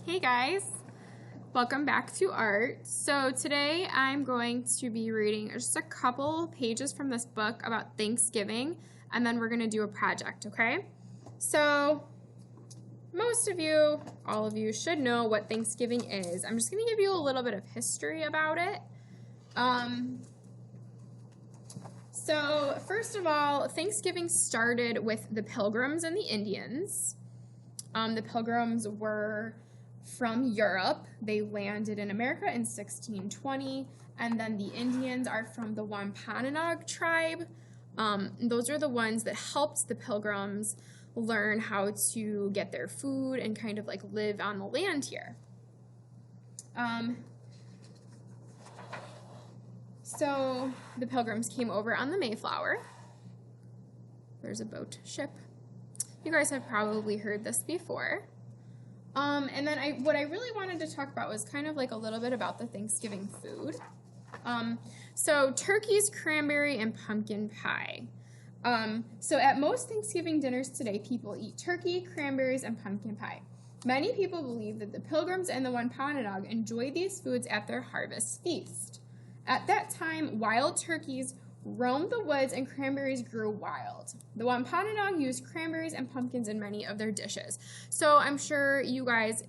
Hey guys, welcome back to art. So today I'm going to be reading just a couple pages from this book about Thanksgiving, and then we're going to do a project, okay? So most of you, all of you should know what Thanksgiving is. I'm just going to give you a little bit of history about it. So first of all, Thanksgiving started with the Pilgrims and the Indians. The Pilgrims were from Europe. They landed in America in 1620, and then the Indians are from the Wampanoag tribe. Those are the ones that helped the Pilgrims learn how to get their food and kind of like live on the land here. So the Pilgrims came over on the Mayflower. There's a boat ship. You guys have probably heard this before. And then what I really wanted to talk about was kind of like a little bit about the Thanksgiving food. So turkeys, cranberry, and pumpkin pie. So at most Thanksgiving dinners today, people eat turkey, cranberries, and pumpkin pie. Many people believe that the Pilgrims and the Wampanoag enjoyed these foods at their harvest feast. At that time, wild turkeys roamed the woods and cranberries grew wild. The Wampanoag used cranberries and pumpkins in many of their dishes. So I'm sure you guys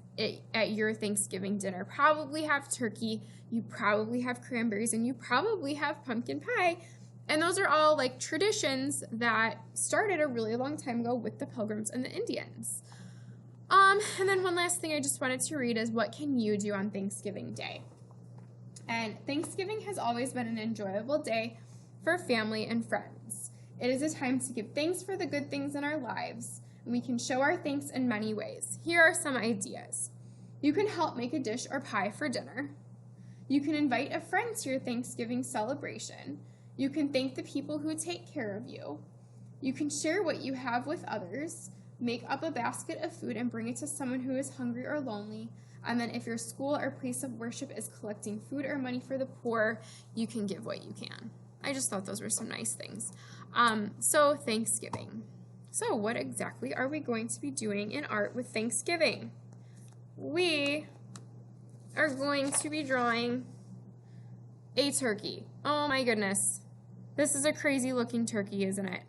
at your Thanksgiving dinner probably have turkey, you probably have cranberries, and you probably have pumpkin pie. And those are all like traditions that started a really long time ago with the Pilgrims and the Indians. And then one last thing I just wanted to read is what can you do on Thanksgiving Day? And Thanksgiving has always been an enjoyable day for family and friends. It is a time to give thanks for the good things in our lives, and we can show our thanks in many ways. Here are some ideas. You can help make a dish or pie for dinner. You can invite a friend to your Thanksgiving celebration. You can thank the people who take care of you. You can share what you have with others. Make up a basket of food and bring it to someone who is hungry or lonely. And then if your school or place of worship is collecting food or money for the poor, you can give what you can. I just thought those were some nice things. So Thanksgiving. So what exactly are we going to be doing in art with Thanksgiving? We are going to be drawing a turkey. Oh my goodness. This is a crazy looking turkey, isn't it?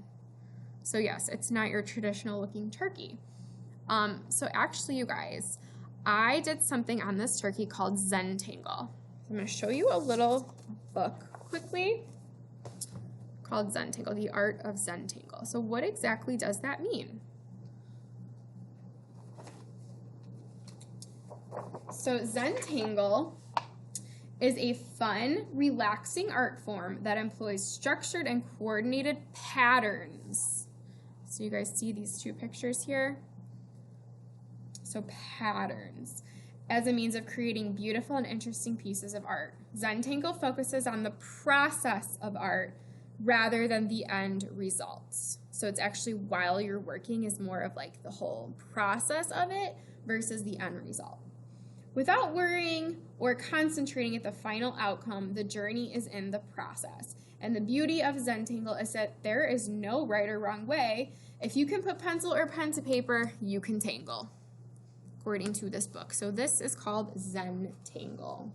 So yes, it's not your traditional looking turkey. So actually, you guys, I did something on this turkey called Zentangle. I'm going to show you a little book quickly called Zentangle, The Art of Zentangle. So what exactly does that mean? So Zentangle is a fun, relaxing art form that employs structured and coordinated patterns. So you guys see these two pictures here? So patterns as a means of creating beautiful and interesting pieces of art. Zentangle focuses on the process of art rather than the end results. So it's actually while you're working is more of like the whole process of it versus the end result. Without worrying or concentrating at the final outcome, the journey is in the process. And the beauty of Zentangle is that there is no right or wrong way. If you can put pencil or pen to paper, you can tangle, according to this book. So this is called Zentangle.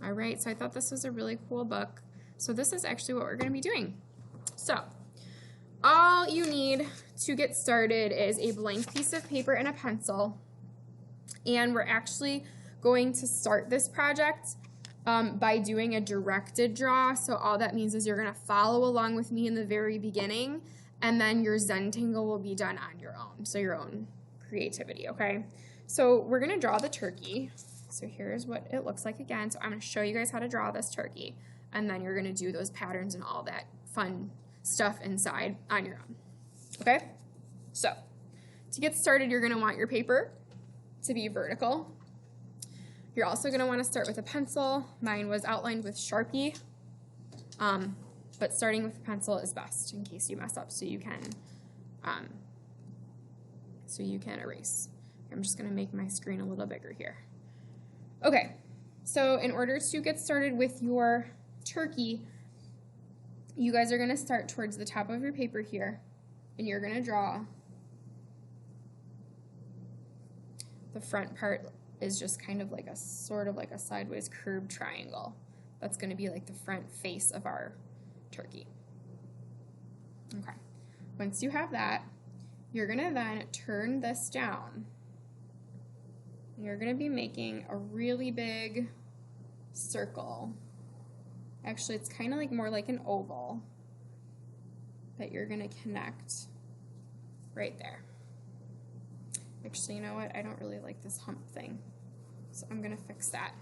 All right, so I thought this was a really cool book. So this is actually what we're going to be doing. So all you need to get started is a blank piece of paper and a pencil. And we're actually going to start this project by doing a directed draw. So all that means is you're going to follow along with me in the very beginning, and then your Zentangle will be done on your own, so your own creativity, okay? So we're going to draw the turkey. So here's what it looks like again. So I'm going to show you guys how to draw this turkey, and then you're going to do those patterns and all that fun stuff inside on your own, okay? So to get started, you're going to want your paper to be vertical. You're also going to want to start with a pencil. Mine was outlined with Sharpie, but starting with a pencil is best in case you mess up, so you can erase. I'm just going to make my screen a little bigger here. Okay, so in order to get started with your turkey, you guys are going to start towards the top of your paper here, and you're going to draw the front part is just kind of like a sort of like a sideways curved triangle. That's going to be like the front face of our turkey. Okay. Once you have that, you're going to then turn this down. You're going to be making a really big circle. Actually, it's kind of like more like an oval that you're going to connect right there. Actually, you know what? I don't really like this hump thing, so I'm going to fix that.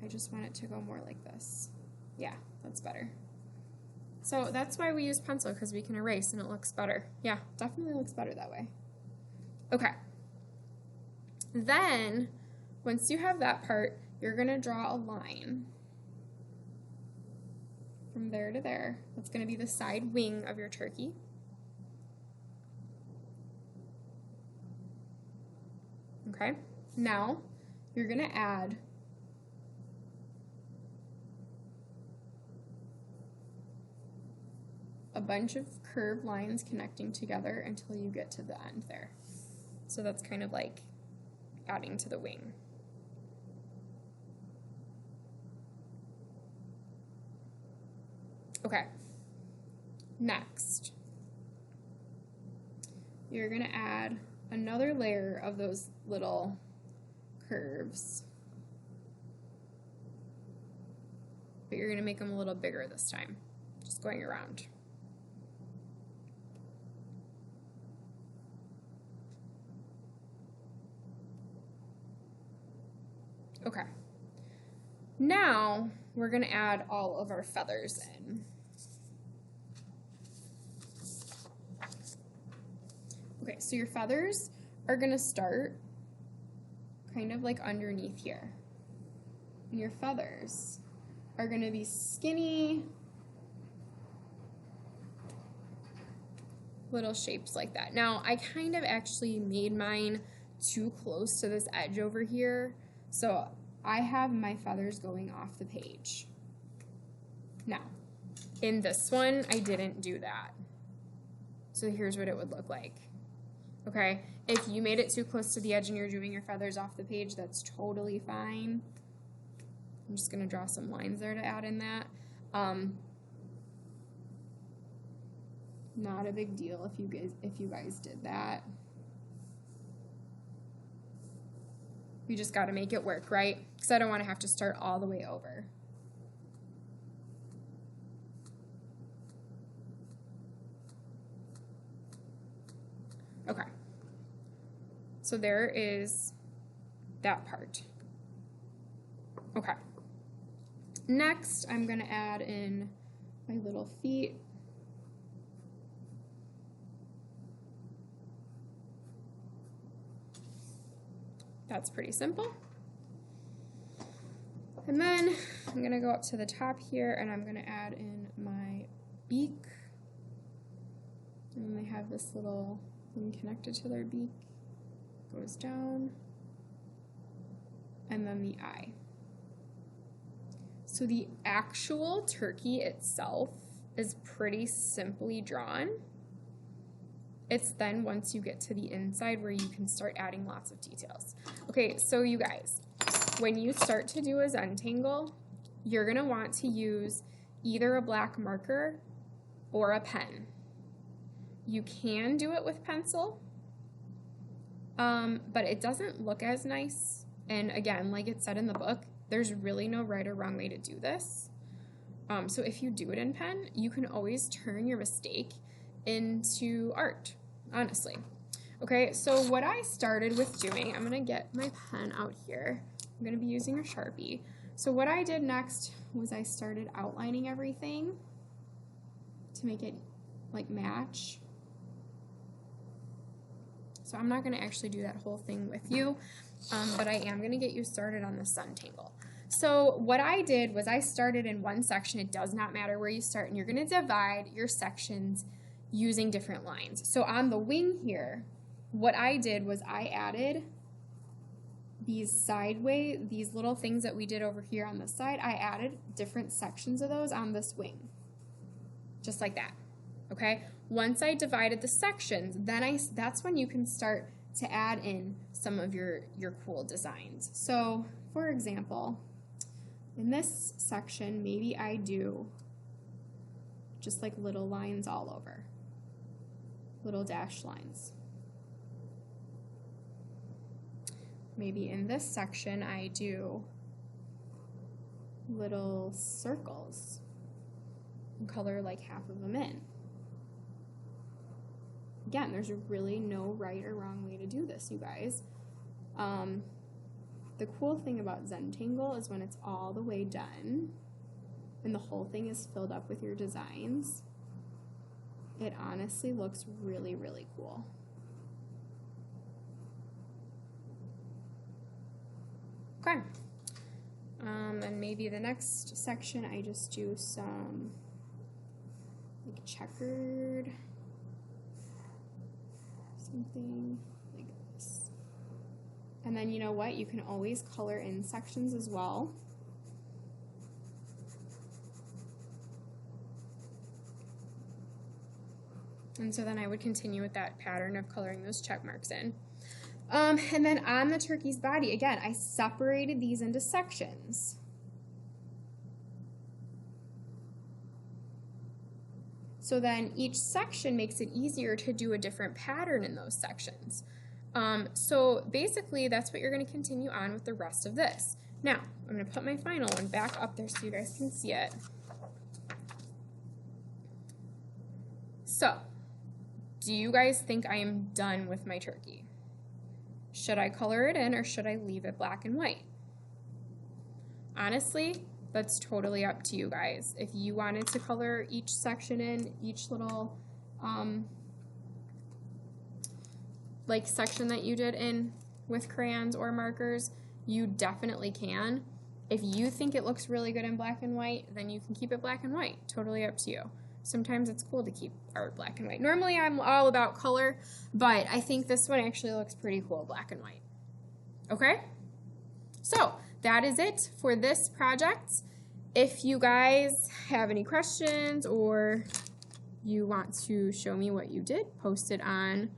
I just want it to go more like this. Yeah, that's better. So that's why we use pencil, because we can erase and it looks better. Yeah, definitely looks better that way. Okay. Then, once you have that part, you're going to draw a line from there to there. That's going to be the side wing of your turkey. Okay. Now, you're going to add a bunch of curved lines connecting together until you get to the end there. So that's kind of like adding to the wing. Okay, next, you're going to add another layer of those little curves, but you're going to make them a little bigger this time, just going around. Okay, now we're going to add all of our feathers in. Okay, so your feathers are going to start kind of like underneath here. And your feathers are going to be skinny little shapes like that. Now, I kind of actually made mine too close to this edge over here, so I have my feathers going off the page. Now, in this one, I didn't do that. So here's what it would look like. Okay, if you made it too close to the edge and you're doing your feathers off the page, that's totally fine. I'm just gonna draw some lines there to add in that. Not a big deal if you guys did that. We just gotta make it work, right? Because I don't wanna have to start all the way over. Okay, so there is that part. Okay, next I'm going to add in my little feet. That's pretty simple. And then I'm going to go up to the top here and I'm going to add in my beak. And they have this little thing connected to their beak, goes down, and then the eye. So the actual turkey itself is pretty simply drawn. It's then once you get to the inside where you can start adding lots of details. Okay, so you guys, when you start to do a Zentangle, you're gonna want to use either a black marker or a pen. You can do it with pencil, but it doesn't look as nice. And again, like it said in the book, there's really no right or wrong way to do this. So if you do it in pen, you can always turn your mistake into art, honestly. Okay, so what I started with doing, I'm gonna get my pen out here. I'm gonna be using a Sharpie. So what I did next was I started outlining everything to make it like match. So I'm not going to actually do that whole thing with you, but I am going to get you started on the Zentangle. So what I did was I started in one section. It does not matter where you start, and you're going to divide your sections using different lines. So on the wing here, what I did was I added these sideways, these little things that we did over here on the side. I added different sections of those on this wing, just like that. Okay, once I divided the sections, then that's when you can start to add in some of your cool designs. So, for example, in this section, maybe I do just like little lines all over, little dashed lines. Maybe in this section, I do little circles and color like half of them in. Again, there's really no right or wrong way to do this, you guys. The cool thing about Zentangle is when it's all the way done and the whole thing is filled up with your designs, it honestly looks really, really cool. Okay. And maybe the next section I just do some like checkered, something like this. And then you know what? You can always color in sections as well. And so then I would continue with that pattern of coloring those check marks in. And then on the turkey's body, again, I separated these into sections. So then each section makes it easier to do a different pattern in those sections. So basically, that's what you're going to continue on with the rest of this. Now, I'm going to put my final one back up there so you guys can see it. So, do you guys think I am done with my turkey? Should I color it in or should I leave it black and white? Honestly, that's totally up to you guys. If you wanted to color each section in, each little like section that you did in with crayons or markers, you definitely can. If you think it looks really good in black and white, then you can keep it black and white. Totally up to you. Sometimes it's cool to keep art black and white. Normally I'm all about color, but I think this one actually looks pretty cool black and white. Okay? So that is it for this project. If you guys have any questions or you want to show me what you did, post it on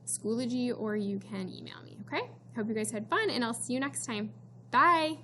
Schoology or you can email me, okay? Hope you guys had fun and I'll see you next time. Bye!